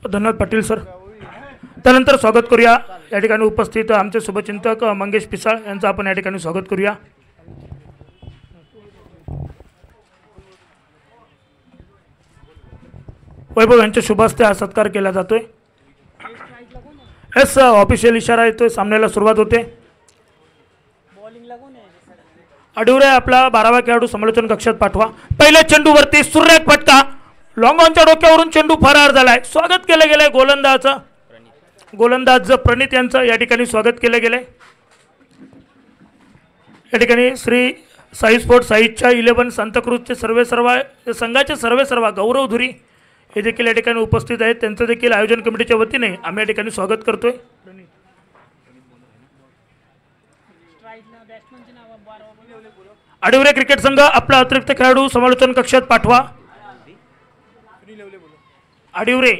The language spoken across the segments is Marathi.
धन्यवाद पाटील सर. त्यानंतर स्वागत करूया या ठिकाणी उपस्थित आमचे शुभचिंतक मंगेश पिसाळ यांचं आपण या ठिकाणी स्वागत करूया. वैभव यांच्या शुभ हस्ते हा सत्कार केला जातोय. एस ऑफिशियल इशारा येतोय, सामन्याला सुरुवात होते. अडुरे आपला 12वा खेळाडू समालोचन कक्षात पाठवा. पहिल्या चेंडूवरती सुरेख फटका, लॉंग ऑनच्या डोक्यावरून चेंडू फरार झालाय. स्वागत केलं गेलंय गोलंदाज प्रणित यांचं या ठिकाणी स्वागत केलं गेलंय. या ठिकाणी श्री साई स्पोर्ट्स साईच्या 11 सांताक्रूजचे संघाचे सर्वेसर्वा गौरव धुरी हे देखील या ठिकाणी उपस्थित आहेत. त्यांचं देखील आयोजन कमिटीच्या वतीने आम्ही या ठिकाणी स्वागत करतोय. अडुरे क्रिकेट संघ आपला अतिरिक्त खेळाडू समालोचन कक्षात पाठवा. अडुरे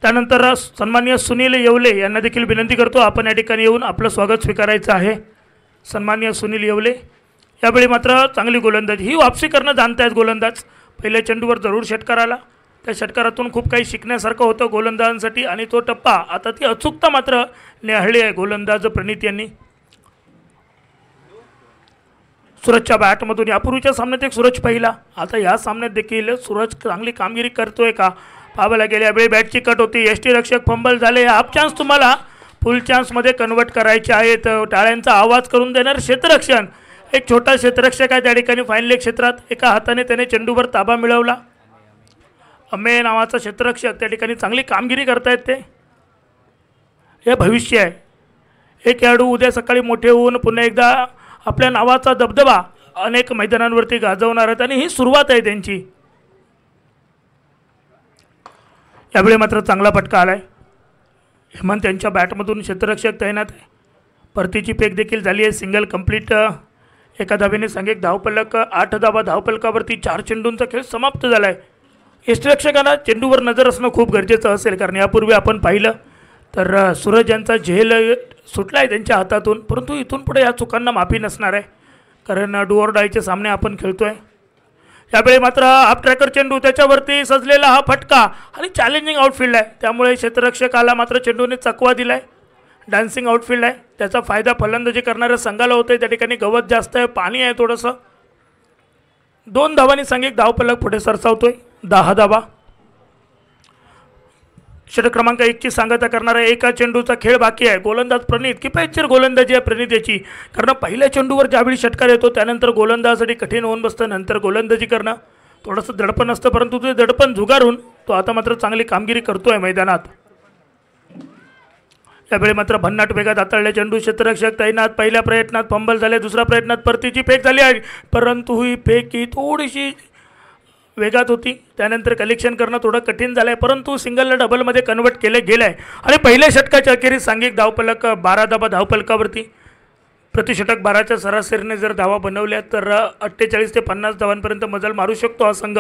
त्यानंतर सन्माननीय सुनील येवले यांना देखील विनंती करतो आपण या ठिकाणी येऊन आपलं स्वागत स्वीकारायचं आहे. सन्माननीय सुनील येवले यावेळी मात्र चांगली गोलंदाजी, ही वापसी करणं जाणत आहेत गोलंदाज. पहिल्या चेंडूवर जरूर षटकार आला, त्या षटकारातून खूप काही शिकण्यासारखं होतं गोलंदाजांसाठी आणि तो टप्पा आता ती अचूकता मात्र न्याहाळली आहे गोलंदाज प्रणित यांनी. सूरजच्या बॅटमधून यापूर्वीच्या सामन्यात एक सूरज पहिला, आता या सामन्यात देखील सूरज चांगली कामगिरी करतोय का पाहायला गेले. यावेळी बॅटची कट होती, यष्टीरक्षक फंबल झाले. हाफ चान्स तुम्हाला फुल चान्समध्ये कन्वर्ट करायचे आहेत. टाळ्यांचा आवाज करून देणार क्षेत्ररक्षण, एक छोटा क्षेत्ररक्षक आहे त्या ठिकाणी फाईन लेग क्षेत्रात. एका हाताने त्याने चेंडूवर ताबा मिळवला. अमेय नावाचा क्षेत्ररक्षक त्या ठिकाणी चांगली कामगिरी करतायत. ते हे भविष्य आहे. हे खेळाडू उद्या सकाळी मोठे होऊन पुन्हा एकदा आपल्या नावाचा दबदबा अनेक मैदानांवरती गाजवणार आहेत आणि ही सुरुवात आहे त्यांची. यावेळी मात्र चांगला फटका आलाय. हेमंत यांच्या बॅटमधून क्षेत्ररक्षक तैनात आहे. परतीची फेक देखील झाली आहे. सिंगल कंप्लीट, एका धावेने सांघिक धावफलक 8 धावा धावफलकावरती. 4 चेंडूंचा खेळ समाप्त झाला आहे. यष्टीरक्षकांना चेंडूवर नजर असणं खूप गरजेचं असेल, कारण यापूर्वी आपण पाहिलं तर सूरज यांचा झेल सुटला आहे त्यांच्या हातातून, परंतु इथून पुढे या चुकांना माफी नसणार आहे, कारण डू ऑर डायचे सामने आपण खेळतोय. यावेळी मात्र हाफ ट्रॅकर चेंडू, त्याच्यावरती सजलेला हा फटका आणि चॅलेंजिंग आउटफील्ड आहे, त्यामुळे क्षेत्ररक्षकाला मात्र चेंडूने चकवा दिला आहे. डान्सिंग आउटफील्ड आहे, त्याचा फायदा फलंदाजी करणाऱ्या संघाला होतोय. त्या ठिकाणी गवत जास्त आहे, पाणी आहे थोडंसं. 2 धावांनी सांघिक धावफलक पुढे सरसावतोय. 10 धावा. षटक क्रमांक 1ची सांगता करणारा एका चेंडूचा खेळ बाकी आहे. गोलंदाज प्रणित, किफायतशीर गोलंदाजी आहे प्रणित याची, कारण पहिल्या चेंडूवर ज्यावेळी षटकार येतो त्यानंतर गोलंदाजासाठी कठीण होऊन बसतं. नंतर गोलंदाजी करणं थोडंसं दडपण असतं, परंतु ते दडपण झुगारून तो आता मात्र चांगली कामगिरी करतोय मैदानात. यावेळी मात्र भन्नाट वेगात हाताळले चेंडू, क्षेत्ररक्षक तैनात. पहिल्या प्रयत्नात फंबल झाले, दुसऱ्या प्रयत्नात परतीची फेक झाली आहे, परंतु ही फेक ही थोडीशी वेगात होती. त्यानंतर कलेक्शन करणं थोडं कठीण झालं आहे, परंतु सिंगलला डबलमध्ये कन्वर्ट केले गेलं आहे. आणि पहिल्या षटकाच्या अखेरीस सांघिक धावफलक 12 धावा धावफलकावरती. प्रतिषटक 12च्या सरासरीने जर धावा बनवल्या तर 48 ते 50 धावांपर्यंत मजल मारू शकतो हा संघ.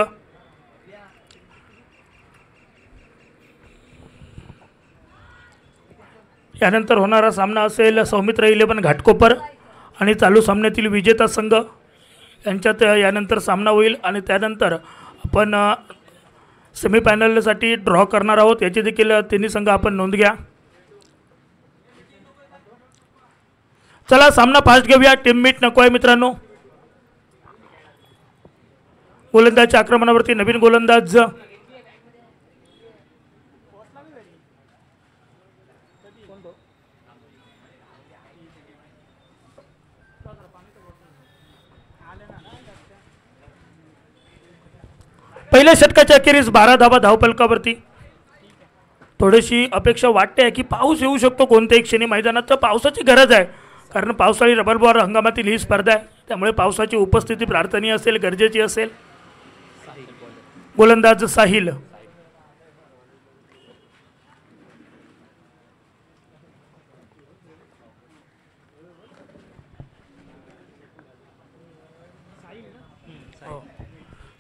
यानंतर होणारा सामना असेल सौमित्र 11 घाटकोपर आणि चालू सामन्यातील विजेता संघ यांच्यात यानंतर सामना होईल. आणि त्यानंतर आपण सेमीफायनलसाठी ड्रॉ करणार आहोत, याची देखील तिन्ही संघ आपण नोंद घ्या. चला सामना फास्ट घेऊया, टीम मीट नको आहे मित्रांनो. गोलंदाजच्या आक्रमणावरती नवीन गोलंदाज पहिल्या षटकाच्या अखेरीस 12 धावा धावफलकावरती. थोडीशी अपेक्षा वाटते आहे की पाऊस येऊ शकतो कोणत्याही क्षणी मैदानात, तर पावसाची गरज आहे, कारण पावसाळी रबर बॉल हंगामातील ही स्पर्धा आहे, त्यामुळे पावसाची उपस्थिती प्रार्थनीय असेल, गरजेची असेल. गोलंदाज साहिल,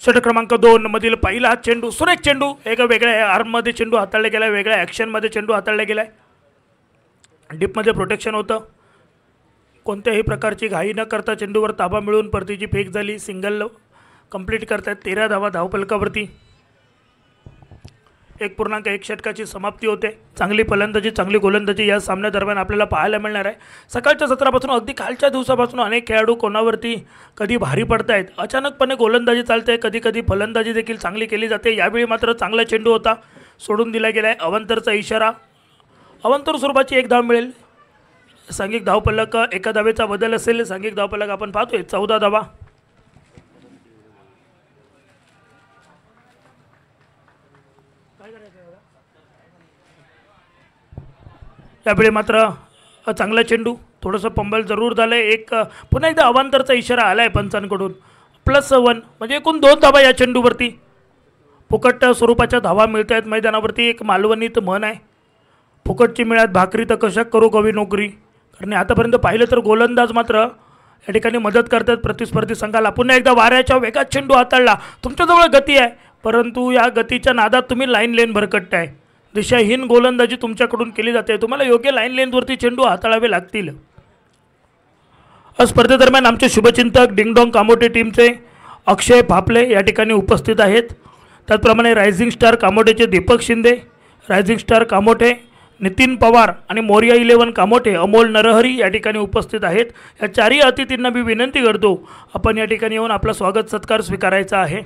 षटक क्रमांक 2 मधील पहिला चेंडू, सुरेख चेंडू, एका वेगळ्या आर्ममध्ये चेंडू हाताळला गेला, वेगळ्या ॲक्शनमध्ये चेंडू हाताळला गेला आहे. डीपमध्ये प्रोटेक्शन होतं, कोणत्याही प्रकारची घाई न करता चेंडूवर ताबा मिळून परतीची फेक झाली. सिंगल कंप्लीट करतायत 13 धावा धावफलकावरती. 1.1 षटकाची समाप्ती होते. चांगली फलंदाजी चांगली गोलंदाजी या सामन्यादरम्यान आपल्याला पाहायला मिळणार आहे. सकाळच्या सत्रापासून अगदी कालच्या दिवसापासून अनेक खेळाडू कोणावरती कधी भारी पडत आहेत. अचानकपणे गोलंदाजी चालते, कधी कधी फलंदाजी देखील चांगली केली जाते. यावेळी मात्र चांगला चेंडू होता, सोडून दिला गेला आहे. अवंतरचा इशारा, अवंतर स्वरूपाची 1 धाव मिळेल. सांघिक धावफलक 1 धावेचा बदल असेल. सांघिक धावफलक आपण पाहतोय 14 धावा. यावेळी मात्र चांगला चेंडू, थोडंसं पंबल जरूर झालं आहे. पुन्हा एकदा अवांतरचा इशारा आला आहे पंचांकडून. +1 म्हणजे एकूण 2 धावा या चेंडूवरती. फुकट स्वरूपाच्या धावा मिळत आहेत मैदानावरती. एक मालवणीत म्हण आहे, फुकटची मिळत भाकरी तर कशा करू कवी नोकरी. कारण आतापर्यंत पाहिलं तर गोलंदाज मात्र या ठिकाणी मदत करतात प्रतिस्पर्धी संघाला. पुन्हा एकदा वाऱ्याच्या वेगात चेंडू हाताळला. तुमच्याजवळ गती आहे, परंतु या गतीच्या नादात तुम्ही लाईन भरकटताय. दिशाहीन गोलंदाजी तुमच्याकडून केली जाते. तुम्हाला योग्य लाईनवरती चेंडू हाताळावे लागतील. स्पर्धेदरम्यान आमचे शुभचिंतक डिंगडॉंग कामोठे टीमचे अक्षय भापले या ठिकाणी उपस्थित आहेत. त्याचप्रमाणे रायझिंग स्टार कामोठेचे दीपक शिंदे, रायझिंग स्टार कामोठे नितीन पवार आणि मोरिया 11 कामोठे अमोल नरहरी या ठिकाणी उपस्थित आहेत. या चारही अतिथींना मी विनंती करतो, आपण या ठिकाणी येऊन आपला स्वागत सत्कार स्वीकारायचा आहे.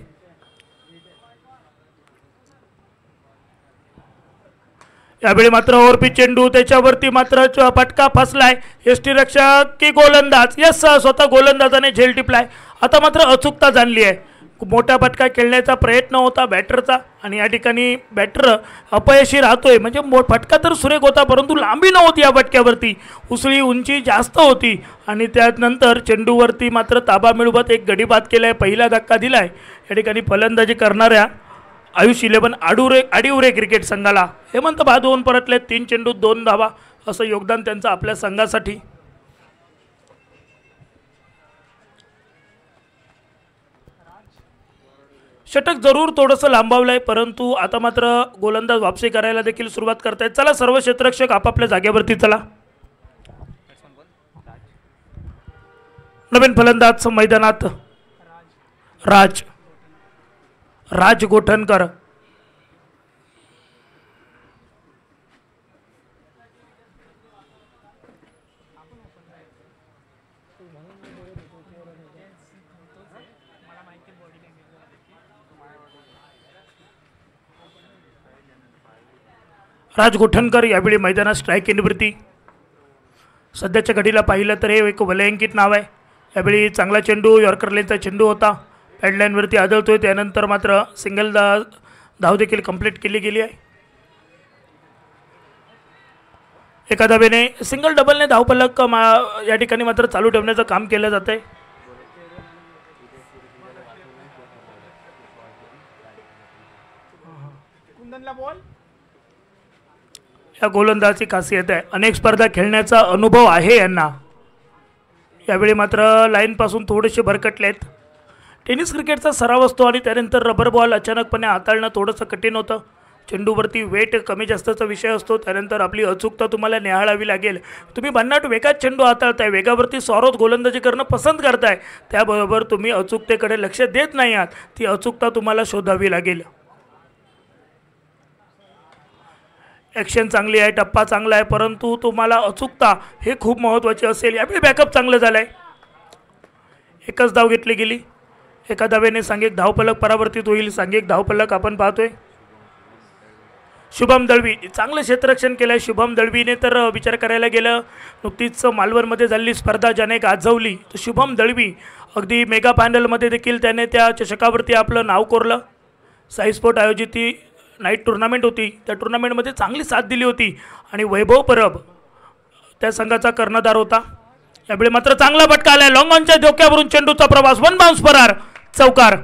यावेळी मात्र ओव्हरपिच चेंडू, त्याच्यावरती मात्र फटका फसलाय. यष्टीरक्षक की गोलंदाज, यस स्वतः गोलंदाजाने झेल टिपलाय. आता मात्र अचूकता जाणली आहे. मोठा फटका खेळण्याचा प्रयत्न होता बॅटरचा आणि या ठिकाणी बॅटर अपयशी राहतोय. म्हणजे फटका तर सुरेख होता, परंतु लांबी नव्हती या फटक्यावरती. उसळी उंची जास्त होती आणि त्यानंतर चेंडूवरती मात्र ताबा मिळवत एक गडी बाद केला आहे. पहिला धक्का दिला आहे या ठिकाणी फलंदाजी करणाऱ्या आयुष 11 आडिवरे क्रिकेट संघाला. हेमंत भादवून परतले. 3 चेंडूत 2 धावा असं योगदान त्यांचं आपल्या संघासाठी. षटक जरूर थोडंसं लांबावलं आहे, परंतु आता मात्र गोलंदाज वापसी करायला देखील सुरुवात करतायत. चला सर्व क्षेत्ररक्षक आपापल्या जागेवरती चला. नवीन फलंदाज मैदानात राज गोठणकर. राज गोठणकर यावेळी मैदानात स्ट्राईक केंद्रवरती. सध्याच्या घडीला पाहिलं तर हे एक वलयांकित नाव आहे. यावेळी चांगला चेंडू, यॉर्कर लेनचा चेंडू होता, पॅडलाईनवरती आदळतोय. त्यानंतर मात्र सिंगल धाव देखील कंप्लीट केली गेली आहे. एका धावेने सिंगल डबलने धावफलक या ठिकाणी मात्र चालू ठेवण्याचं काम केलं जातं आहे. या गोलंदाजी खासियत आहे. अनेक स्पर्धा खेळण्याचा अनुभव आहे यांना. यावेळी मात्र लाईनपासून थोडेसे भरकटलेत. टेनिस क्रिकेटचा सराव असतो आणि त्यानंतर रबर बॉल अचानकपणे हाताळणं थोडंसं कठीण होतं. चेंडूवरती वेट कमी जास्तचा विषय असतो. त्यानंतर आपली अचूकता तुम्हाला निहाळावी लागेल. तुम्ही भन्नाट वेगात चेंडू हाताळताय, वेगावरती स्वारोत गोलंदाजी करणं पसंत करताय, त्याबरोबर तुम्ही अचूकतेकडे लक्ष देत नाही आहात. ती अचूकता तुम्हाला शोधावी लागेल. ॲक्शन चांगली आहे, टप्पा चांगला आहे, परंतु तुम्हाला अचूकता हे खूप महत्त्वाची असेल. यावेळी बॅकअप चांगलं झालं आहे. एकच धाव घेतली गेली. एका धावेने सांघिक धावफलक परावर्तित होईल. सांघिक धावफलक आपण पाहतोय. शुभम दळवी चांगलं क्षेत्ररक्षण केलं आहे. शुभम दळवीने तर विचार करायला गेलं, नुकतीच मालवणमध्ये झालेली स्पर्धा ज्याने गाजवली, तर शुभम दळवी अगदी मेगा फायनलमध्ये देखील त्याने त्या चषकावरती आपलं नाव कोरलं. साई स्पोर्ट आयोजित ती नाईट टुर्नामेंट होती. त्या टुर्नामेंटमध्ये चांगली साथ दिली होती आणि वैभव परब त्या संघाचा कर्णधार होता. यावेळी मात्र चांगला फटका आला. लॉंग ऑनच्या धोक्यावरून चेंडूचा प्रवास, 1 बाउन्स फरार, चौकार.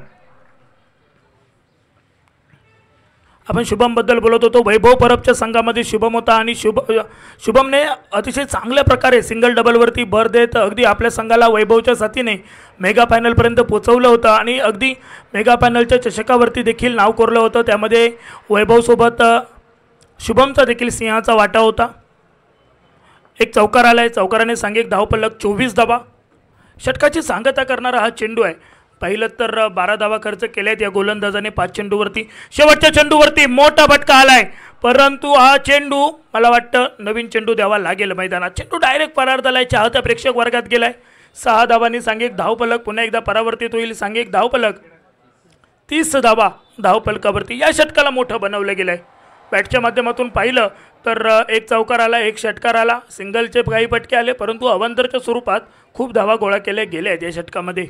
आपण शुभमबद्दल बोलत होतो. वैभव परबच्या संघामध्ये शुभम होता आणि शुभमने अतिशय चांगल्या प्रकारे सिंगल डबलवरती भर देत अगदी आपल्या संघाला वैभवच्या साथीने मेगा फायनलपर्यंत पोचवलं होतं आणि अगदी मेगा फायनलच्या चषकावरती देखील नाव कोरलं होतं. त्यामध्ये वैभवसोबत शुभमचा देखील सिंहाचा वाटा होता. एक चौकार आला आहे. चौकाराने सांघिक धावफलक 24 धावा. षटकाची सांगता करणारा हा चेंडू आहे. पाहिलं तर 12 धावा खर्च केल्यात या गोलंदाजाने 5 चेंडूवरती. शेवटच्या चेंडूवरती मोठा फटका आलाय, परंतु हा चेंडू मला वाटतं नवीन चेंडू द्यावा लागेल मैदानात. चेंडू डायरेक्ट परार झालाय, चाहत्या प्रेक्षक वर्गात गेलाय. 6 धावांनी सांघिक धावफलक पुन्हा एकदा परावर्तित होईल. सांघिक धावफलक 30 धावा धावफलकावरती. या षटकाला मोठं बनवलं गेलंय. बॅटच्या माध्यमातून पाहिलं तर एक चौकार आला, एक षटकार आला, सिंगलचे काही फटके आले, परंतु अवांतरच्या स्वरूपात खूप धावा गोळा केल्या गेल्या आहेत या षटकामध्ये.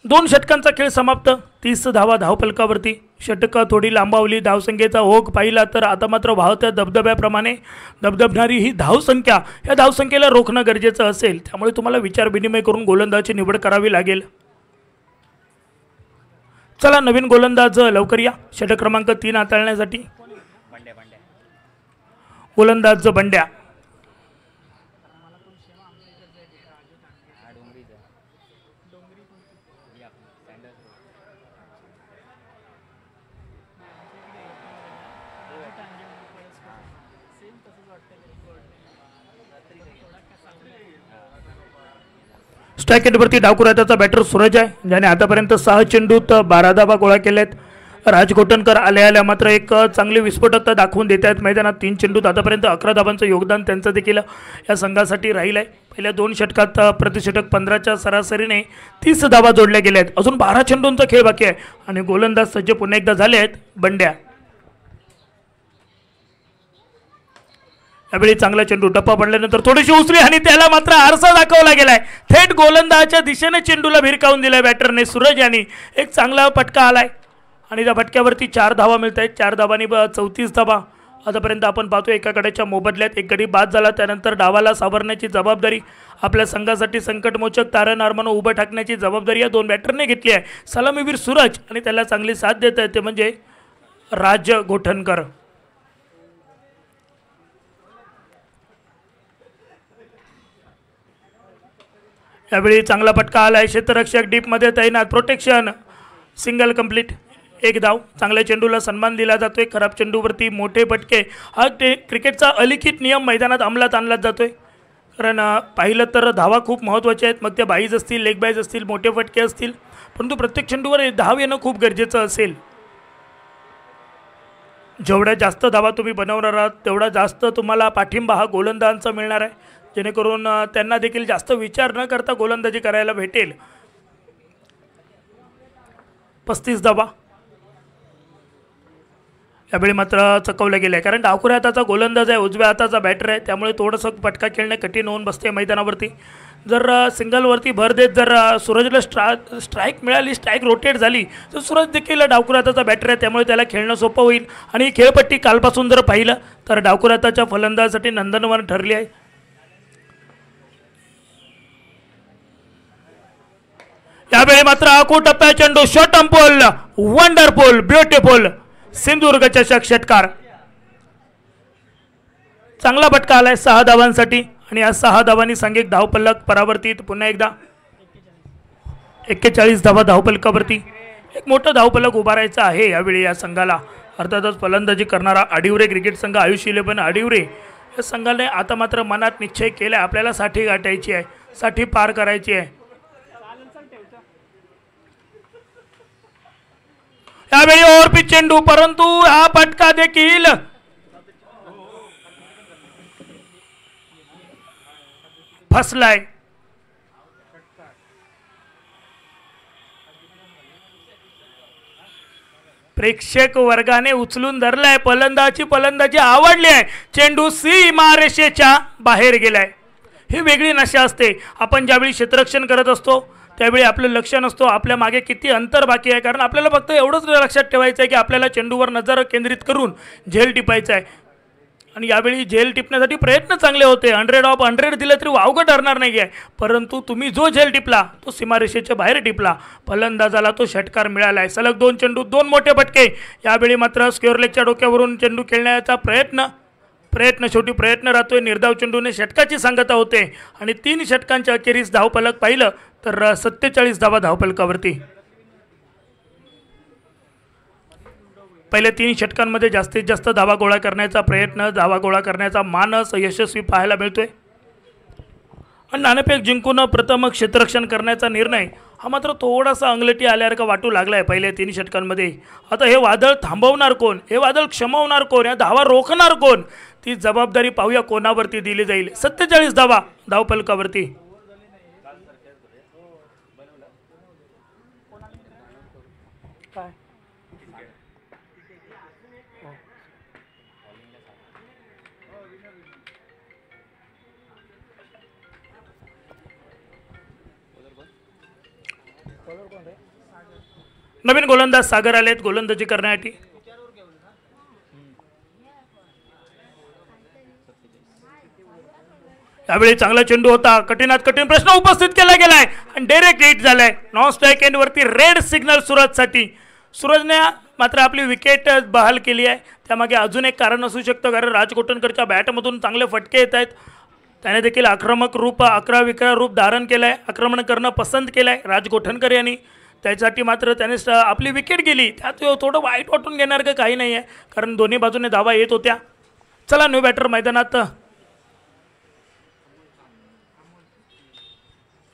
2 षटकांचा खेळ समाप्त. 30 धावा धावफलकावरती. षटकं थोडी लांबावली. धावसंख्येचा ओघ पाहिला तर आता मात्र वाहत्या धबधब्याप्रमाणे धबधबणारी ही धावसंख्या, या धावसंख्येला रोखणं गरजेचं असेल. त्यामुळे तुम्हाला विचार विनिमय करून गोलंदाजाची निवड करावी लागेल. चला नवीन गोलंदाज लवकर या षटक क्रमांक 3 हाताळण्यासाठी. गोलंदाज बंड्या. स्ट्राईक एंडवरती डावकुरात्याचा बॅटर सूरज आहे, ज्याने आतापर्यंत 6 चेंडूत 12 धावा गोळा केल्यात. राज घोटणकर आल्या मात्र एक चांगली विस्फोटकता दाखवून देत आहेत मैदानात. 3 चेंडूत आतापर्यंत 11 धावांचं योगदान त्यांचं देखील या संघासाठी राहील आहे. पहिल्या 2 षटकात प्रतिषटक 15च्या सरासरीने 30 धावा जोडल्या गेल्या आहेत. अजून 12 चेंडूंचा खेळ बाकी आहे आणि गोलंदाज सज्ज पुन्हा एकदा झाले आहेत बंड्या. यावेळी चांगला चेंडू टप्पा पडल्यानंतर थोडीशी उसळी आणि त्याला मात्र आरसा दाखवला गेलाय. थेट गोलंदाजाच्या दिशेने चेंडूला भिरकावून दिलाय बॅटरने सूरज यांनी. एक चांगला फटका आलाय आणि त्या फटक्यावरती 4 धावा मिळत आहेत. 4 धावांनी 34 धावा आतापर्यंत आपण पाहतो. एका गड्याच्या मोबदल्यात एक गडी बाद झाला. त्यानंतर डावाला सावरण्याची जबाबदारी, आपल्या संघासाठी संकटमोचक तारण आरमानं उभं टाकण्याची जबाबदारी या 2 बॅटरने घेतली आहे. सलामीवीर सूरज आणि त्याला चांगली साथ देत आहे ते म्हणजे राज घोटणकर. यावेळी चांगला फटका आला आहे. क्षेत्ररक्षक डीपमध्ये तैनात. Protection single complete. 1 धाव. चांगल्या चेंडूला सन्मान दिला जातोय. खराब चेंडूवरती मोठे फटके हा क्रिकेटचा अलिखित नियम मैदानात अंमलात आणला जातोय. कारण पाहिलं तर धावा खूप महत्त्वाच्या आहेत. मग त्या बाईज असतील, लेग बाईज असतील, मोठे फटके असतील, परंतु प्रत्येक चेंडूवर धाव येणं खूप गरजेचं असेल. जेवढ्या जास्त धावा तुम्ही बनवणार आहात तेवढा जास्त तुम्हाला पाठिंबा हा गोलंदाजांचा मिळणार आहे, जेणेकरून त्यांना देखील जास्त विचार न करता गोलंदाजी करायला भेटेल. 35 धावा यावेळी मात्र चकवलं गेलं आहे. कारण डावखुऱ्या हाताचा गोलंदाज आहे, उजव्या हाताचा बॅटर आहे, त्यामुळे थोडंसं फटका खेळणं कठीण होऊन बसते मैदानावरती. जर सिंगलवरती भर देत जर सूरजला स्ट्राईक मिळाली, स्ट्राईक रोटेट झाली तर सूरज देखील डावखुऱ्या हाताचा बॅटर आहे, त्यामुळे त्याला खेळणं सोपं होईल. आणि खेळपट्टी कालपासून जर पाहिलं तर डावखुऱ्या हाताच्या फलंदाजासाठी नंदनवन ठरली आहे. यावेळी मात्र आखू टप्प्या चेंडू शॉर्ट अंपोल, वंडरफुल, ब्युटिफुल सिंधुदुर्ग चषक षटकार. चांगला फटका आलाय 6 धावांसाठी आणि या 6 धावांनी सांघिक धावफलक परावर्तित. पुन्हा एकदा 41 धावा धावफलकावरती. एक मोठं धावफलक उभारायचं आहे यावेळी या संघाला. अर्थातच फलंदाजी करणारा आडिवरे क्रिकेट संघ, आयुष 11 आडिवरे या संघाने आता मात्र मनात निश्चय केला आपल्याला 60 गाठायची आहे, 60 पार करायची आहे. यावेळी ओव्हरपिच चेंडू, परंतु हा फटका देखील फसलाय. प्रेक्षक वर्गाने उचलून धरलाय. फलंदाजी आवडली आहे. चेंडू सीमारेषेच्या बाहेर गेलाय. ही वेगळी नशा असते. आपण ज्यावेळी क्षेत्ररक्षण करत असतो त्यावेळी आपलं लक्ष नसतो आपल्या मागे किती अंतर बाकी आहे, कारण आपल्याला फक्त एवढंच लक्षात ठेवायचं आहे की आपल्याला चेंडूवर नजर केंद्रित करून झेल टिपायचं आहे. आणि यावेळी झेल टिपण्यासाठी प्रयत्न चांगले होते. 100/100 दिलं तरी वावगं ठरणार नाही आहे, परंतु तुम्ही जो झेल टिपला तो सीमारेषेच्या बाहेर टिपला. फलंदाजाला तो षटकार मिळाला आहे. सलग 2 चेंडू, 2 मोठे फटके. यावेळी मात्र स्क्वेअर लेगच्या डोक्यावरून चेंडू खेळण्याचा प्रयत्न शेवटी प्रयत्न राहतोय. निर्धाव चेंडूने षटकाची सांगता होते आणि 3 षटकांच्या अखेरीस धावफलक पाहिलं तर 47 धावा धावफलकावरती. पहिल्या 3 षटकांमध्ये जास्तीत जास्त धावा गोळा करण्याचा प्रयत्न, धावा गोळा करण्याचा मानस यशस्वी पाहायला मिळतोय. आणि नाणेफेक जिंकून प्रथम क्षेत्ररक्षण करण्याचा निर्णय हा मात्र थोडासा अंगलटी आल्यासारखा वाटू लागला आहे पहिल्या 3 षटकांमध्ये. आता हे वादळ थांबवणार कोण, हे वादळ क्षमवणार कोण, या धावा रोखणार कोण, ती जबाबदारी पाहूया कोणावरती दिली जाईल. 47 धावा धावफलकावरती. नवीन गोलंदाज सागर आलेत गोलंदाजी करण्यासाठी. यावेळी चांगला चेंडू होता, कठीणात कठीण प्रश्न उपस्थित केला गेलाय आणि डायरेक्ट हिट झालाय. नॉन स्ट्राईक एंडवरती रेड सिग्नल सूरजसाठी. सूरजने मात्र आपली विकेट बहाल केली आहे. त्यामागे अजून एक कारण असू शकतं, कारण राज कोटणकरच्या बॅटमधून चांगले फटके येत आहेत. त्याने देखील आक्रमक रूप, अकरा रूप धारण केलं आहे, आक्रमण करणं पसंत केलं आहे राज कोटणकर यांनी. त्यासाठी मात्र त्याने आपली विकेट गेली. त्यात थोडं वाईट वाटून घेणार का काही नाही आहे, कारण दोन्ही बाजूने धावा येत होत्या. चला न्यू बॅटर मैदानात.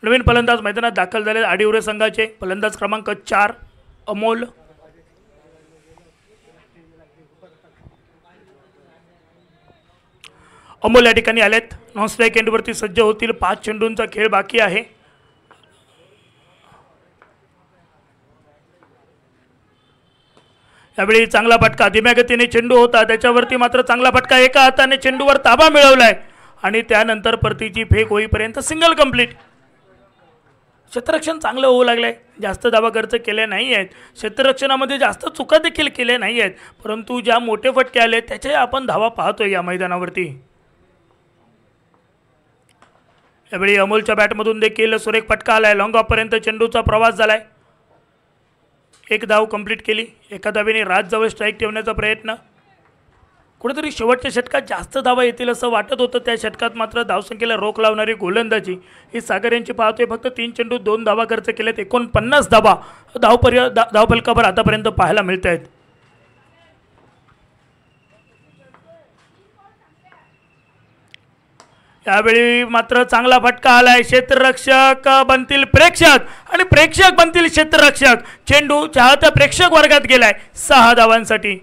नवीन फलंदाज मैदानात दाखल झाले आडिवरे संघाचे. फलंदाज क्रमांक 4 अमोल. अमोल या ठिकाणी आलेत. नॉन स्ट्राईक एंडवरती सज्ज होतील. 5 चेंडूंचा खेळ बाकी आहे. यावेळी चांगला फटका, धीम्या गतीने चेंडू होता, त्याच्यावरती मात्र चांगला फटका, एका हाताने चेंडूवर ताबा मिळवलाय आणि त्यानंतर परतीची फेक होईपर्यंत सिंगल कंप्लीट. क्षेत्ररक्षण चांगलं होऊ लागलंय. जास्त धावा खर्च केले नाही आहेत, क्षेत्ररक्षणामध्ये जास्त चुका देखील केल्या नाही आहेत, परंतु ज्या मोठे फटके आले त्याचे आपण धावा पाहतोय या मैदानावरती. यावेळी अमोलच्या बॅटमधून देखील सुरेख फटका आलाय. लॉंग ऑफपर्यंत चेंडूचा प्रवास झालाय. 1 धाव कंप्लीट केली. एका धावेने राजजवळ स्ट्राईक ठेवण्याचा प्रयत्न. कुठेतरी शेवटच्या षटकात जास्त धावा येतील असं वाटत होतं. त्या षटकात मात्र धावसंख्येला रोख लावणारी गोलंदाजी ही सागर यांची पाहतोय. फक्त 3 चेंडू 2 धावा खर्च केल्यात. 49 धावा धावफलकावर आतापर्यंत पाहायला मिळत आहेत. यावेळी मात्र चांगला फटका आलाय. क्षेत्ररक्षक बनतील प्रेक्षक आणि प्रेक्षक बनतील क्षेत्ररक्षक. चेंडू चाहत्या प्रेक्षक वर्गात गेलाय 6 धावांसाठी.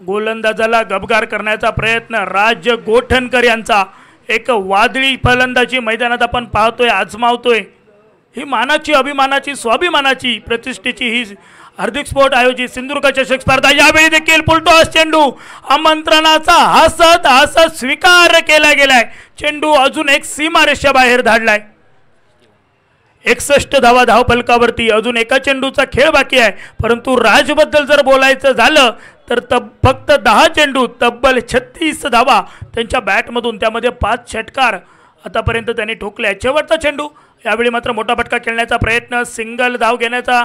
गोलंदाजाला गबगार करण्याचा प्रयत्न राज गोठणकर यांचा. एक वादळी फलंदाजी मैदानात आपण पाहतोय, आजमावतोय. ही मानाची, अभिमानाची, स्वाभिमानाची, प्रतिष्ठेची ही हार्दिक स्पोर्ट आयोजित सिंधुदुर्ग चषक स्पर्धा. यावेळी देखील फुलटॉस चेंडू आमंत्रणाचा हसत हसत स्वीकार केला गेलाय. चेंडू अजून एक सीमारेषा बाहेर धाडलाय. 61 धावा धावफलकावरती. अजून एका चेंडूचा खेळ बाकी आहे, परंतु राजबद्दल जर बोलायचं झालं तर फक्त 10 चेंडू तब्बल 36 धावा त्यांच्या बॅटमधून, त्यामध्ये 5 षटकार आतापर्यंत त्यांनी ठोकले. शेवटचा चेंडू यावेळी मात्र मोठा फटका खेळण्याचा प्रयत्न, सिंगल धाव घेण्याचा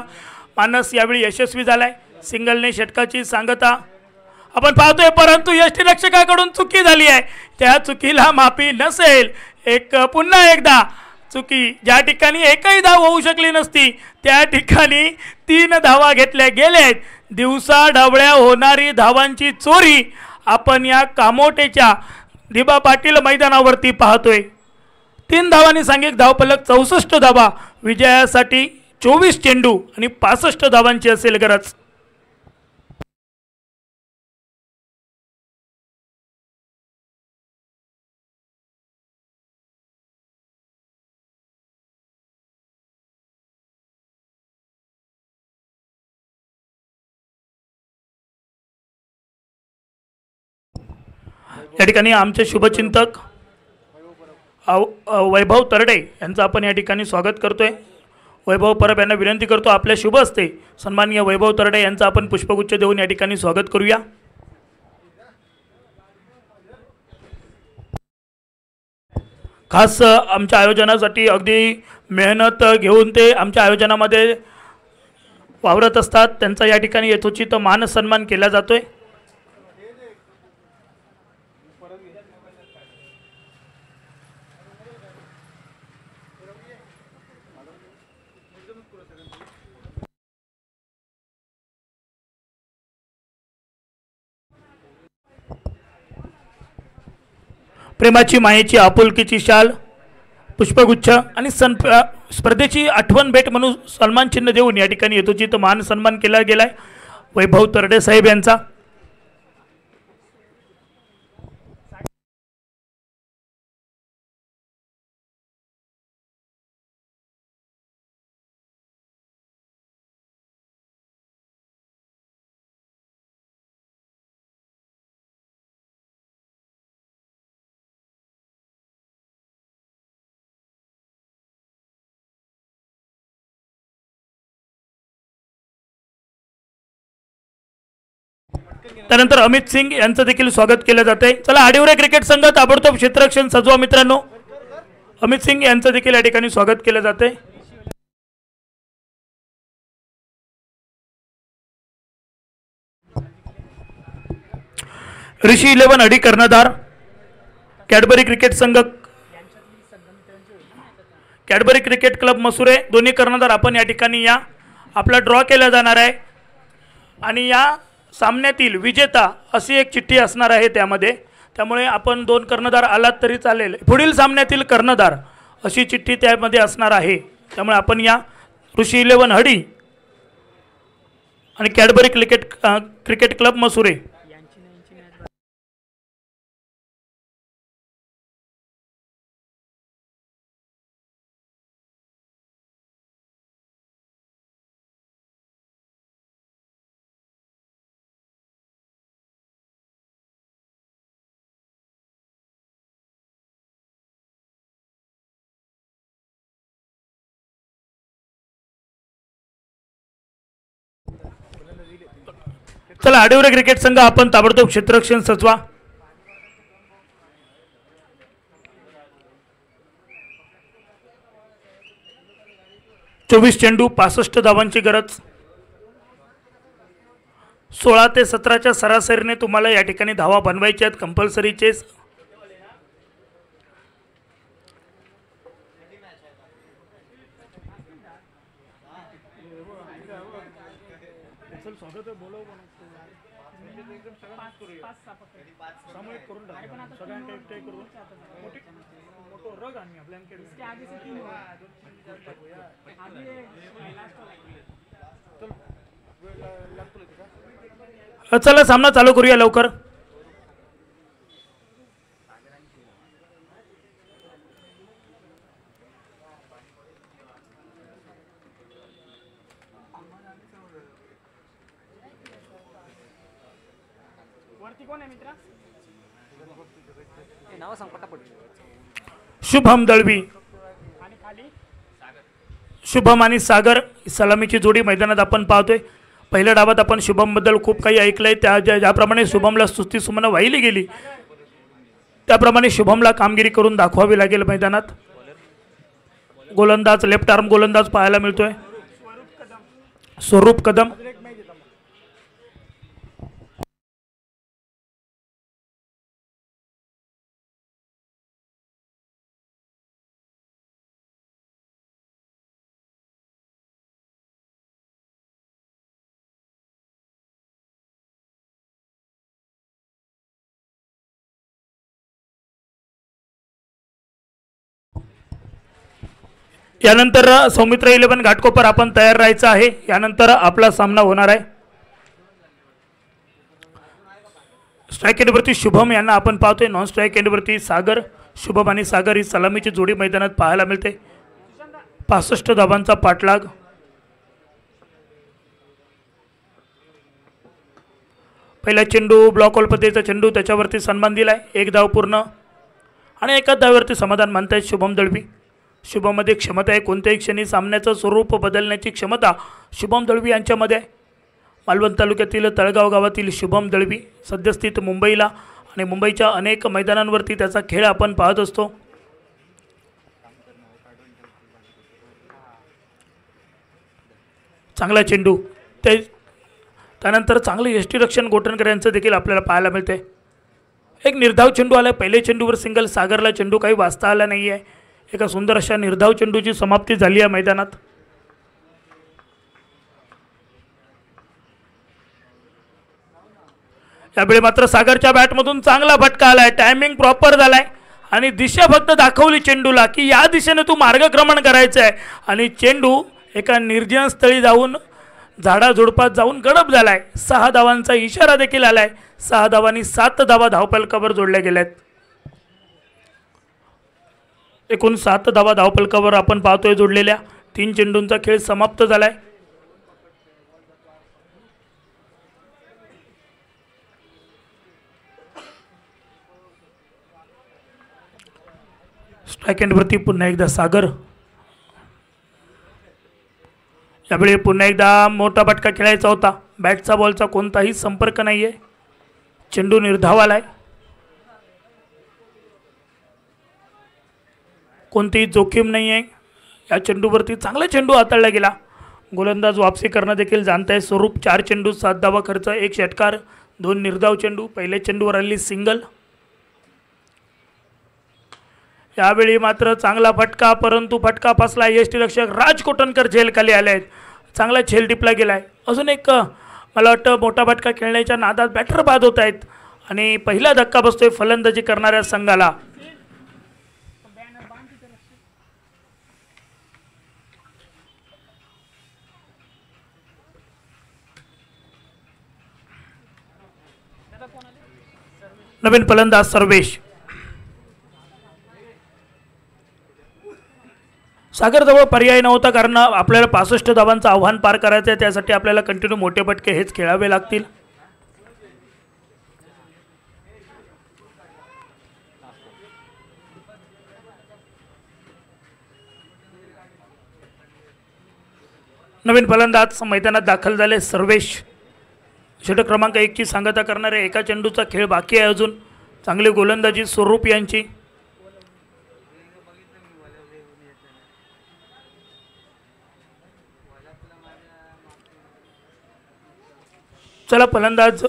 मानस यावेळी यशस्वी झालाय. सिंगलने षटकाची सांगता आपण पाहतोय, परंतु यष्टीरक्षकाकडून चुकी झाली आहे. त्या चुकीला माफी नसेल. पुन्हा एकदा चुकी, ज्या ठिकाणी एकही धाव होऊ शकली नसती त्या ठिकाणी 3 धावा घेतल्या गेल्यात. दिवसा ढवळ्या होणारी धावांची चोरी आपण या कामोटेच्या दिबा पाटील मैदानावरती पाहतोय. 3 धावांनी सांघिक धावफलक 64 धावा. विजयासाठी 24 चेंडू आणि 65 धावांची असेल गरज. या ठिकाणी आमचे शुभचिंतक वैभव तरडे यांचं आपण या ठिकाणी स्वागत करतोय. वैभव परब यांना विनंती करतो आपल्या शुभ हस्ते सन्माननीय वैभव तरडे यांचं आपण पुष्पगुच्छ देऊन या ठिकाणी स्वागत करूया. खास आमच्या आयोजनासाठी अगदी मेहनत घेऊन ते आमच्या आयोजनामध्ये वावरत असतात. त्यांचा या ठिकाणी यथोचित मान सन्मान केला जातोय. प्रेमाची मायेची आपुलकीची शाल पुष्पगुच्छ आणि स्पर्धेची आठवण भेट म्हणून सन्मान चिन्ह देऊन या ठिकाणी यथोचित मान सन्मान केला गेलाय वैभव तरडे साहेब यांचा. त्यानंतर अमित सिंग यांचं देखील स्वागत केलं जाते. चला आडिवरे क्रिकेट संघ ताबडतोब क्षेत्ररक्षण सजवा मित्रांनो. अमित सिंग यांचं देखील या ठिकाणी स्वागत केलं जाते. ऋषी 11 अडी कर्णधार कॅडबरी क्रिकेट संघ कॅडबरी क्रिकेट क्लब मसुरे दोन्ही कर्णधार आपण या ठिकाणी या आपला ड्रॉ केला जाणार आहे आणि या सामन्यातील विजेता अशी एक चिठ्ठी असणार आहे त्यामध्ये. त्यामुळे आपण 2 कर्णधार आलात तरी चालेल. पुढील सामन्यातील कर्णधार अशी चिठ्ठी त्यामध्ये असणार आहे. त्यामुळे आपण या ऋषी 11 हडी आणि कॅडबरी क्रिकेट क्लब मसुरे चला आडिवरे क्रिकेट संघ आपण ताबडतोब क्षेत्ररक्षण सजवा. चोवीस चेंडू 65 धावांची गरज. 16 ते 17च्या सरासरीने तुम्हाला या ठिकाणी धावा बनवायच्या आहेत कंपल्सरी चेस. चला सामना चालू करूया लवकर. शुभम दळवी शुभम आणि सागर सलामीची जोडी मैदानात आपण पाहतोय. पहिल्या डावात आपण शुभम बद्दल खूप काही ऐकलंय. ज्याप्रमाणे शुभमला स्तुती सुमनं वाहिली गेली त्याप्रमाणे शुभमला कामगिरी करून दाखवावी लागेल मैदानात. गोलंदाज लेफ्ट आर्म गोलंदाज पाहायला मिळतोय स्वरूप कदम. यानंतर सौमित्र 11 घाटकोपर आपण तयार राहायचं आहे. यानंतर आपला सामना होणार आहे. स्ट्राईक एंडवरती शुभम यांना आपण पाहतोय. नॉन स्ट्राईक एंडवरती सागर. शुभम आणि सागर ही सलामीची जोडी मैदानात पाहायला मिळते. 65 धावांचा पाठलाग. पहिला चेंडू ब्लॉक होल पद्धतीचा चेंडू त्याच्यावरती सन्मान दिलाय. 1 धाव पूर्ण आणि एकाच धावेवरती समाधान मानतायत शुभम दळवी. शुभममध्ये क्षमता आहे. कोणत्याही क्षणी सामन्याचं स्वरूप बदलण्याची क्षमता शुभम दळवी यांच्यामध्ये आहे. मालवण तालुक्यातील तळगाव गावातील शुभम दळवी सद्यस्थित मुंबईला आणि मुंबईच्या अनेक मैदानांवरती त्याचा खेळ आपण पाहत असतो. चांगला चेंडू त्यानंतर चांगले यष्टीरक्षण गोटणकर यांचं देखील आपल्याला पाहायला मिळते. एक निर्धाव चेंडू आला. पहिले चेंडूवर सिंगल. सागरला चेंडू काही वाचता आला नाही आहे. एका सुंदर अशा निर्धाव चेंडूची समाप्ती झाली आहे मैदानात. यावेळी मात्र सागरच्या बॅटमधून चांगला फटका आलाय. टायमिंग प्रॉपर झालाय आणि दिशा फक्त दाखवली चेंडूला की या दिशेने तू मार्गक्रमण करायचं आहे, आणि चेंडू एका निर्जन स्थळी जाऊन झाडाझुडपात जाऊन गडप झालाय. 6 धावांचा इशारा देखील आलाय. 6 धावांनी 7 धावा धावफलकावर जोडल्या गेल्यात. एकूण 7 धावा धावफलकावर आपण पाहतोय जोडलेल्या. 3 चेंडूंचा खेळ समाप्त झालाय. स्ट्राईक एंडवरती पुन्हा एकदा सागर. यावेळी पुन्हा एकदा मोठा फटका खेळायचा होता. बॅटचा बॉलचा कोणताही संपर्क नाही आहे. चेंडू निर्धाव आलाय. कोणतीही जोखीम नाही आहे या चेंडूवरती. चांगला चेंडू हाताळला गेला. गोलंदाज वापसी करणं देखील जाणत आहे. स्वरूप 4 चेंडू 7 धावा खर्च, 1 षटकार, 2 निर्धाव चेंडू. पहिल्या चेंडूवर आली सिंगल. यावेळी मात्र चांगला फटका, परंतु फटका फसला. यष्टीरक्षक राज कोटणकर झेलखाली आले आहेत. चांगला झेल टिपला गेला आहे. अजून एक मला वाटतं मोठा फटका खेळण्याच्या नादात बॅटर बाद होत आहेत आणि पहिला धक्का बसतोय फलंदाजी करणाऱ्या संघाला. नवीन फलंदाज सर्वेश. सागरजवळ पर्याय नव्हता, कारण आपल्याला 65 धावांचं आव्हान पार करायचं आहे. त्यासाठी आपल्याला कंटिन्यू मोठे फटके हेच खेळावे लागतील. नवीन फलंदाज मैदानात दाखल झाले सर्वेश. षटक क्रमांक 1 ची सांगता करणारे. एका चेंडूचा खेळ बाकी आहे अजून. चांगली गोलंदाजी स्वरूप यांची. चला फलंदाज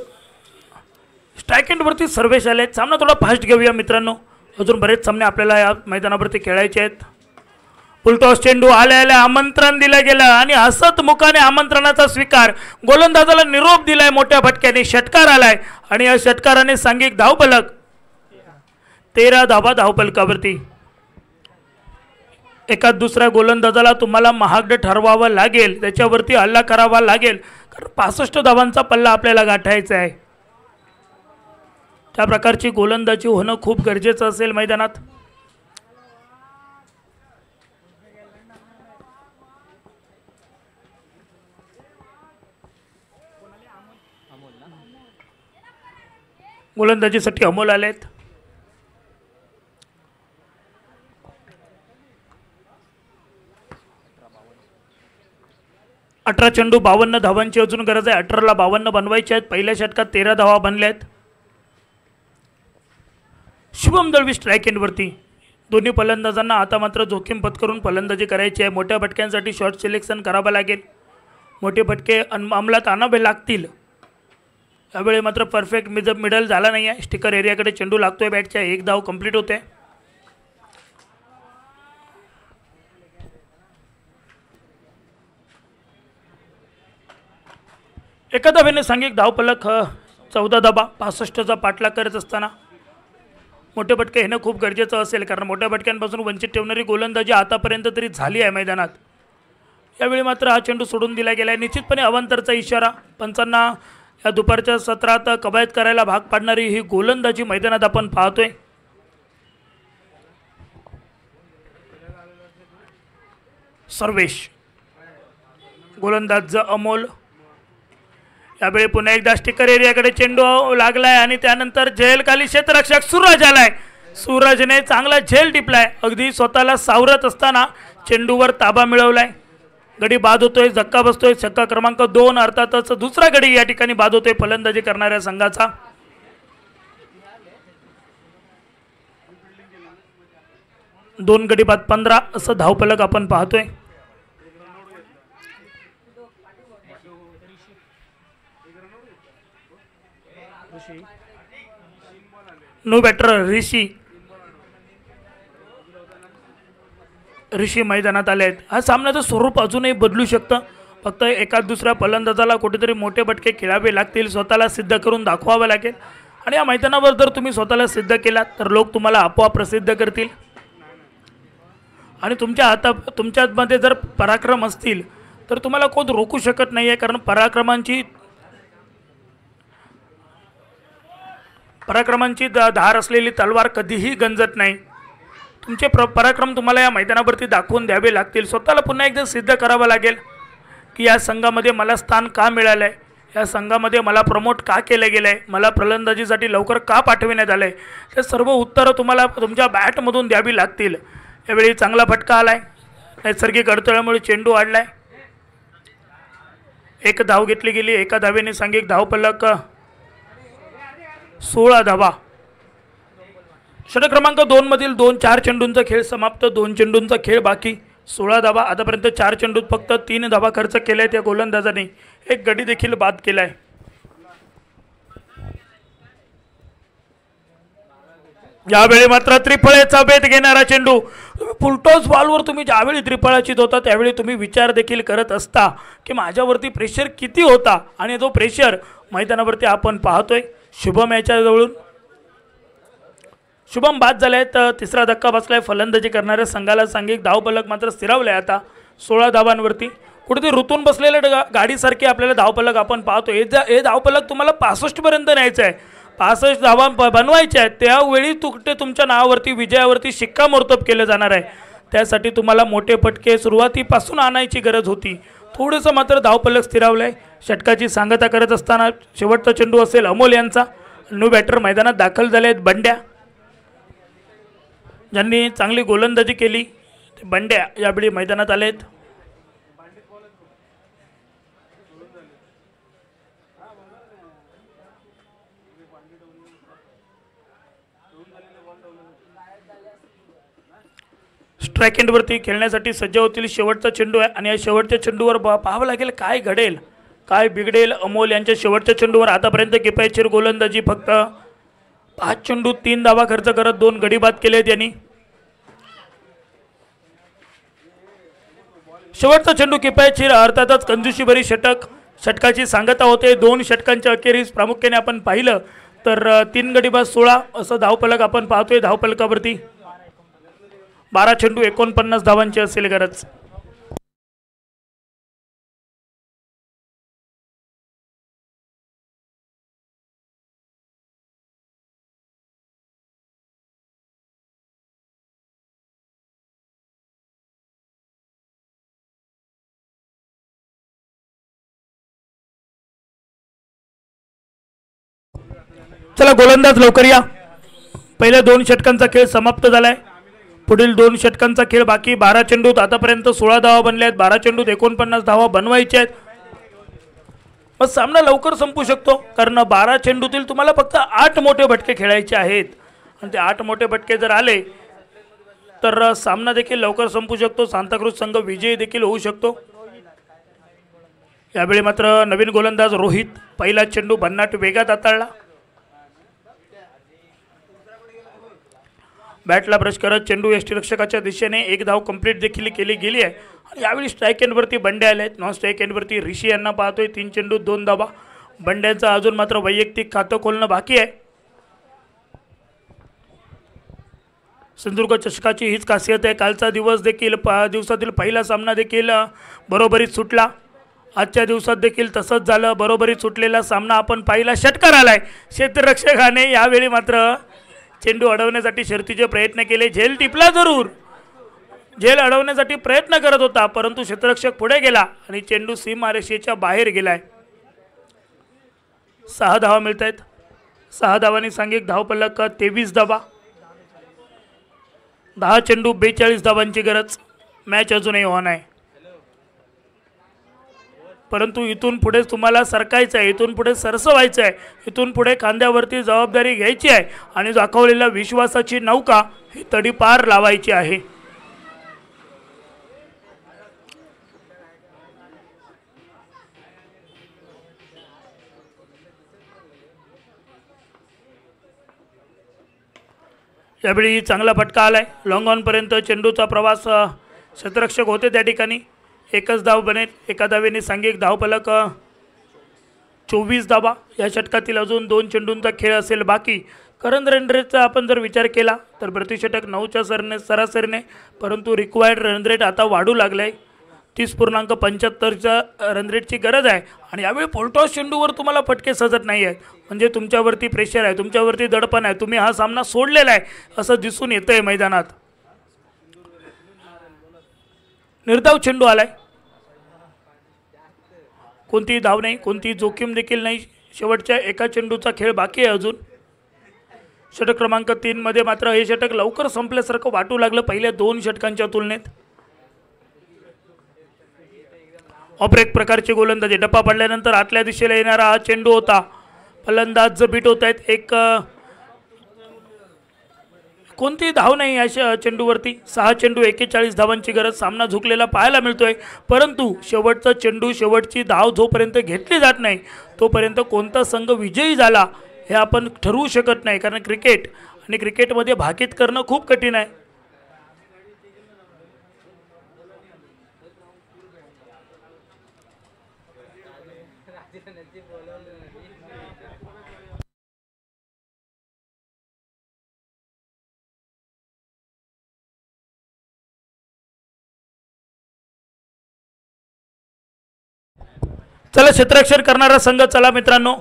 स्ट्राईक एंडवरती सर्वेश आले. सामना थोडा फास्ट घेऊया मित्रांनो. अजून बरेच सामने आपल्याला या मैदानावरती खेळायचे आहेत. फुलटॉस चेंडू आल्या आमंत्रण दिलं गेलं आणि हसत मुखाने आमंत्रणाचा स्वीकार. गोलंदाजाला निरोप दिलाय मोठ्या फटक्याने. षटकार आलाय आणि या षटकाराने सांघिक धावफलक 13 धावा धावफलकावरती. एका दुसऱ्या गोलंदाजाला तुम्हाला महागड ठरवावं लागेल, त्याच्यावरती हल्ला करावा लागेल, कारण 65 धावांचा पल्ला आपल्याला गाठायचा आहे. त्या प्रकारची गोलंदाजी होणं खूप गरजेचं असेल मैदानात. गोलंदाजीसाठी अमोल आलेत. अठरा चेंडू 52 धावांची अजून गरज आहे. 18ला 52 बनवायचे आहेत. पहिल्या षटकात 13 धावा बनल्या आहेत. शुभम दळवी स्ट्राईक एंडवरती. दोन्ही फलंदाजांना आता मात्र जोखीम पत्करून फलंदाजी करायची आहे. मोठ्या फटक्यांसाठी शॉर्ट सिलेक्शन करावं लागेल. मोठे फटके अंमलात आणावे लागतील. यावेळी मात्र परफेक्ट मिडल झाला नाही आहे. स्टिकर एरियाकडे चेंडू लागतोय बॅटच्या. 1 धाव कंप्लीट होते. एका धावेने सांघिक धावफलक 14 धावा. 65चा पाठलाग करत असताना मोठे फटके येणं खूप गरजेचं असेल, कारण मोठ्या फटक्यांपासून वंचित ठेवणारी गोलंदाजी आतापर्यंत तरी झाली आहे मैदानात. यावेळी मात्र हा चेंडू सोडून दिला गेला आहे. निश्चितपणे अवांतरचा इशारा. पंचांना या दुपारच्या सत्रात कवायत करायला भाग पाडणारी ही गोलंदाजी मैदानात आपण पाहतोय. सर्वेश. गोलंदाज अमोल. यावेळी पुन्हा एकदा स्टिकर एरियाकडे चेंडू लागलाय आणि त्यानंतर झेलखाली क्षेत्ररक्षक सूरज आलाय. सूरजने चांगला झेल टिपलाय. अगदी स्वतःला सावरत असताना चेंडूवर ताबा मिळवलाय. गडी बाद होतोय. धक्का बसतोय. छक्का क्रमांक 2. अर्थातच दुसरा गडी या ठिकाणी बाद होतोय फलंदाजी करणाऱ्या संघाचा. दोन गडी बाद 15 असं धावफलक आपण पाहतोय. नो बॅटर ऋषी मैदानात आले आहेत. हा सामन्याचं स्वरूप अजूनही बदलू शकतं. फक्त एका दुसऱ्या फलंदाजाला कुठेतरी मोठे फटके खेळावे लागतील. स्वतःला सिद्ध करून दाखवावं लागेल आणि या मैदानावर जर तुम्ही स्वतःला सिद्ध केलात तर लोक तुम्हाला आपोआप प्रसिद्ध करतील आणि तुमच्यामध्ये जर पराक्रम असतील तर तुम्हाला कोण रोखू शकत नाही आहे, कारण पराक्रमांची धार असलेली तलवार कधीही गंजत नाही। तुमचे पराक्रम तुम्हाला या मैदानावरती दाखवून द्यावे लागतील। स्वतःला पुन्हा एकदा सिद्ध करावं लागेल की या संघामध्ये मला स्थान का मिळालं आहे, या संघामध्ये मला प्रमोट का केलं गेलं आहे, मला फलंदाजीसाठी लवकर का पाठविण्यात आलं आहे, हे सर्व उत्तरं तुम्हाला तुमच्या बॅटमधून द्यावी लागतील। यावेळी चांगला फटका आला आहे, नैसर्गिक अडथळ्यामुळे चेंडू वाढला आहे, एक धाव घेतली गेली, एका धावेने सांघिक धावफलक 16 धावा। षटक क्रमांक 2 मधील 4 चेंडूंचा खेळ समाप्त, 2 चेंडूंचा खेळ बाकी, 16 धावा। आतापर्यंत 4 चेंडूत फक्त 3 धावा खर्च केल्या त्या गोलंदाजाने, एक गडी देखील बाद केला आहे। यावेळी मात्र त्रिफळेचा भेद घेणारा चेंडू, फुलटॉस बॉलवर तुम्ही ज्यावेळी त्रिफळाचीत होता त्यावेळी तुम्ही विचार देखील करत असता की माझ्यावरती प्रेशर किती होता, आणि तो प्रेशर मैदानावरती आपण पाहतोय। शुभम याच्याजवळून शुभम बाद झालाय, तर तिसरा धक्का बसलाय, फलंदाजी करणाऱ्या संघाला सांघिक धावफलक मात्र स्थिरावलाय आता 16 धावांवरती। कुठेतरी रुतून बसलेल्या गाडीसारखे आपल्याला धावफलक आपण पाहतोय। हे धावफलक तुम्हाला 65 पर्यंत न्यायचं आहे, 65 धावा बनवायच्या आहेत, त्यावेळी तुमच्या नावावरती विजयावरती शिक्कामोर्तब केलं जाणार आहे। त्यासाठी तुम्हाला मोठे फटके सुरुवातीपासून आणायची गरज होती। थोडंसं मात्र धावफलक स्थिरावलंय। षटकाची सांगता करत असताना शेवटचा चेंडू असेल अमोल यांचा। न्यू बॅटर मैदानात दाखल झाले आहेत बंड्या, ज्यांनी चांगली गोलंदाजी केली ते बंड्या यावेळी मैदानात आलेत। स्ट्राईक एंडवरती खेळण्यासाठी सज्ज होतील। शेवटचा चेंडू आहे आणि या शेवटच्या चेंडूवर पाहावं लागेल काय घडेल, काय बिघडेल। अमोल यांच्या शेवटच्या चेंडूवर आतापर्यंत किफायतशीर गोलंदाजी, फक्त 5 चेंडूत 3 धावा खर्च करत 2 गडी बाद केले त्यांनी। शेवटचा चेंडू किफायतशीर, अर्थातच कंजूशीभरी षटकाची सांगता होते। 2 षटकांच्या अखेरीस प्रामुख्याने आपण पाहिलं तर 3 गडी बाद 16 असं धावफलक आपण पाहतोय। धावफलकावरती 12 चेंडू 49 धावांची असेल गरज। चला गोलंदाज लवकर या, पहिल्या 2 षटकांचा खेळ समाप्त झालाय, पुढील 2 षटकांचा खेळ बाकी। 12 चेंडूत आतापर्यंत 16 धावा बनल्या आहेत, 12 चेंडूत 49 धावा बनवायच्या आहेत। मग सामना लवकर संपू शकतो, कारण 12 चेंडूतील तुम्हाला फक्त 8 मोठे फटके खेळायचे आहेत, आणि ते 8 मोठे फटके जर आले तर सामना देखील लवकर संपू शकतो। सांताक्रूझ संघ विजयी देखील होऊ शकतो। यावेळी मात्र नवीन गोलंदाज रोहित, पहिला चेंडू भन्नाट वेगात हाताळला, बॅटला ब्रश करत चेंडू यष्टीरक्षकाच्या दिशेने, एक धाव कंप्लीट देखील केली गेली आहे। आणि यावेळी स्ट्राईक एंडवरती बंड्या आले आहेत, नॉन स्ट्राईक एंडवरती ऋषी यांना पाहतोय। 3 चेंडूत 2 धावा, बंड्यांचा अजून मात्र वैयक्तिक खातं खोलणं बाकी आहे। सिंधुदुर्ग चषकाची हीच खासियत आहे, कालचा दिवस देखील दिवसातील पहिला सामना देखील बरोबरीत सुटला, आजच्या दिवसात देखील तसंच झालं, बरोबरीत सुटलेला सामना आपण पाहिला। षटकार आलाय, क्षेत्ररक्षकाने यावेळी मात्र चेंडू अडवण्यासाठी शर्तीचे प्रयत्न केले, झेल टिपला, जरूर झेल अडवण्यासाठी प्रयत्न करत होता, परंतु क्षेत्ररक्षक पुढे गेला आणि चेंडू सीमारेषेच्या बाहेर गेलाय। 6 धावा मिळत आहेत, 6 धावांनी सांघिक धावफलक 23 धावा, 10 चेंडू 42 धावांची गरज। मॅच अजूनही ऑन आहे, परंतु इथून पुढे तुम्हाला सरकायचं आहे, इथून पुढे सरसवायचं आहे, इथून पुढे खांद्यावरती जबाबदारी घ्यायची आहे आणि दाखवलेल्या विश्वासाची नौका ही तडीपार लावायची आहे। यावेळी चांगला फटका आलाय, लॉंग ऑनपर्यंत चेंडूचा प्रवास, क्षेत्ररक्षक होते त्या ठिकाणी, एकच धाव बनेल, एका धावेने सांघिक धावफलक 24 धावा। या षटकातील अजून 2 चेंडूंचा खेळ असेल बाकी। करंट रन रेटचा आपण जर विचार केला तर प्रतिषटक 9च्या सरासरीने, परंतु रिक्वायर्ड रन रेट आता वाढू लागला आहे। 30.75च्या रन रेटची गरज आहे आणि यावेळी पोलटॉस चेंडूवर तुम्हाला फटके सजत नाही आहेत, म्हणजे तुमच्यावरती प्रेशर आहे, तुमच्यावरती दडपण आहे, तुम्ही हा सामना सोडलेला आहे असं दिसून येतंय मैदानात। निर्धाव चेंडू आलाय, कोणतीही धाव नाही, कोणतीही जोखीम देखील नाही। शेवटच्या एका चेंडूचा खेळ बाकी आहे अजून। षटक क्रमांक 3 मध्ये मात्र हे षटक लवकर संपल्यासारखं वाटू लागलं पहिल्या 2 षटकांच्या तुलनेत। ऑपरेक प्रकारची गोलंदाजी, डप्पा पडल्यानंतर आतल्या दिशेला येणारा हा चेंडू होता। फलंदाज बीट होत आहेत, एक कोणतीही धाव नाही या चेंडूवरती। 6 चेंडू 41 धावांची गरज, सामना झुकलेला पाहायला मिळतोय, परंतु शेवटचा चेंडू, शेवटची धाव जोपर्यंत घेतली जात नाही तोपर्यंत कोणता संघ विजयी झाला हे आपण ठरवू शकत नाही, कारण क्रिकेट आणि क्रिकेटमध्ये भाकीत करणं खूप कठीण आहे। चला क्षेत्ररक्षण करणारा संघ, चला मित्रांनो,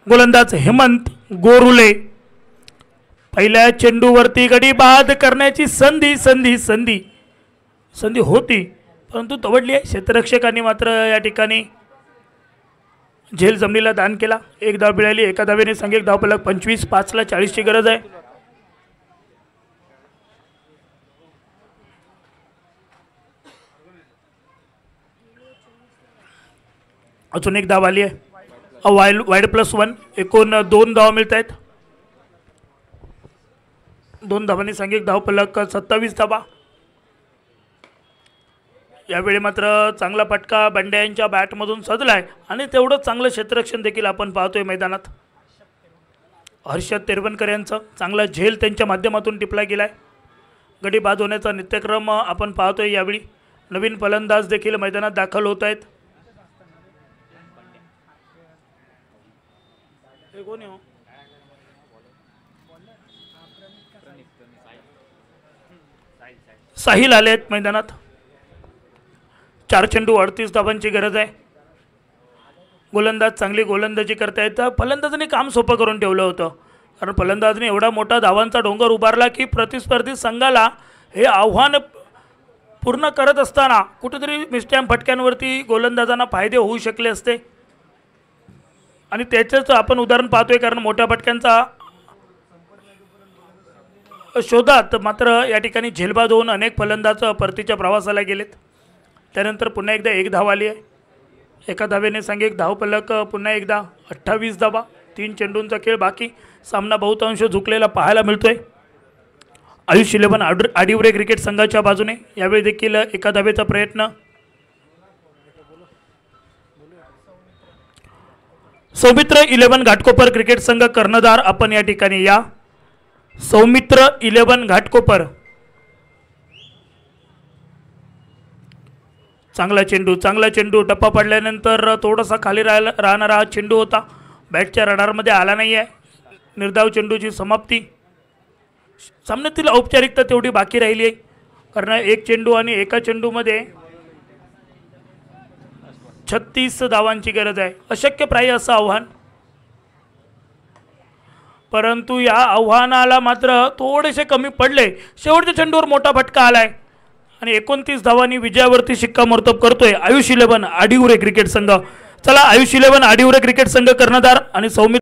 गोलंदाज हेमंत गोरुले, पहिल्या चेंडूवरती गडी बाद करण्याची संधी होती, परंतु तवडली आहे। क्षेत्ररक्षकांनी मात्र या ठिकाणी झेल जमिनीला दान केला। 1 धाव मिळाली, एका धावेने संघ धावफलक 25, 5ला 40ची गरज आहे। अजून एक धाव आली आहे, वाईड +1, एकूण 2 धावा मिळत आहेत। 2 धावांनी सांघिक धावफलक 27 धावा। यावेळी मात्र चांगला फटका बंड्या यांच्या बॅटमधून सजलाय आणि तेवढंच चांगलं क्षेत्ररक्षण देखील आपण पाहतोय मैदानात। हर्षद तेरवणकर यांचा चांगला झेल त्यांच्या माध्यमातून टिपला गेलाय। गडी बाद होण्याचा नित्यक्रम आपण पाहतोय। यावेळी नवीन फलंदाज देखील मैदानात दाखल होत आहेत। साहिल आले आहेत मैदानात। 4 चेंडू 38 धावांची गरज आहे। गोलंदाज चांगली गोलंदाजी करतायत। फलंदाजांनी काम सोपं करून ठेवलं होतं, कारण फलंदाजांनी एवढा मोठा धावांचा डोंगर उभारला की प्रतिस्पर्धी संघाला हे आव्हान पूर्ण करत असताना कुठेतरी मिस्टॅम फटक्यांवरती गोलंदाजांना फायदे होऊ शकले असते, आणि त्याचंच आपण उदाहरण पाहतोय, कारण मोठ्या फटक्यांचा शोधात मात्र या ठिकाणी झेलबाद होऊन अनेक फलंदाज परतीच्या प्रवासाला गेलेत। त्यानंतर पुन्हा एकदा 1 धाव आली आहे। एका धावेने सांघिक धावफलक पुन्हा एकदा 28 धावा। 3 चेंडूंचा खेळ बाकी, सामना बहुतांश झुकलेला पाहायला मिळतोय। आयुष 11 आडिवरे क्रिकेट संघाच्या बाजूने यावेळी देखील एका धावेचा प्रयत्न। सौमित्र 11 घाटकोपर क्रिकेट संघ कर्णधार आपण या ठिकाणी या। सौमित्र 11 घाटकोपर, चांगला चेंडू टप्पा पडल्यानंतर थोडासा खाली राहणारा हा चेंडू होता, बॅटच्या रडारमध्ये आला नाही आहे। निर्धाव चेंडूची समाप्ती। सामन्यातील औपचारिकता तेवढी बाकी राहिली आहे, कारण 1 चेंडू आणि एका चेंडूमध्ये 36 धावांची गरज आहे। अशक्यप्राय असं आव्हान, परंतु या आव्हानाला मात्र थोडेसे कमी पडले। शेवटच्या चेंडूवर मोठा फटका आलाय आणि 29 धावांनी विजयावरती शिक्कामोर्तब करतोय आयुष 11 आडिवरे क्रिकेट संघ। चला, आयुष 11 आडिवरे क्रिकेट संघ कर्णधार आणि सौमित्र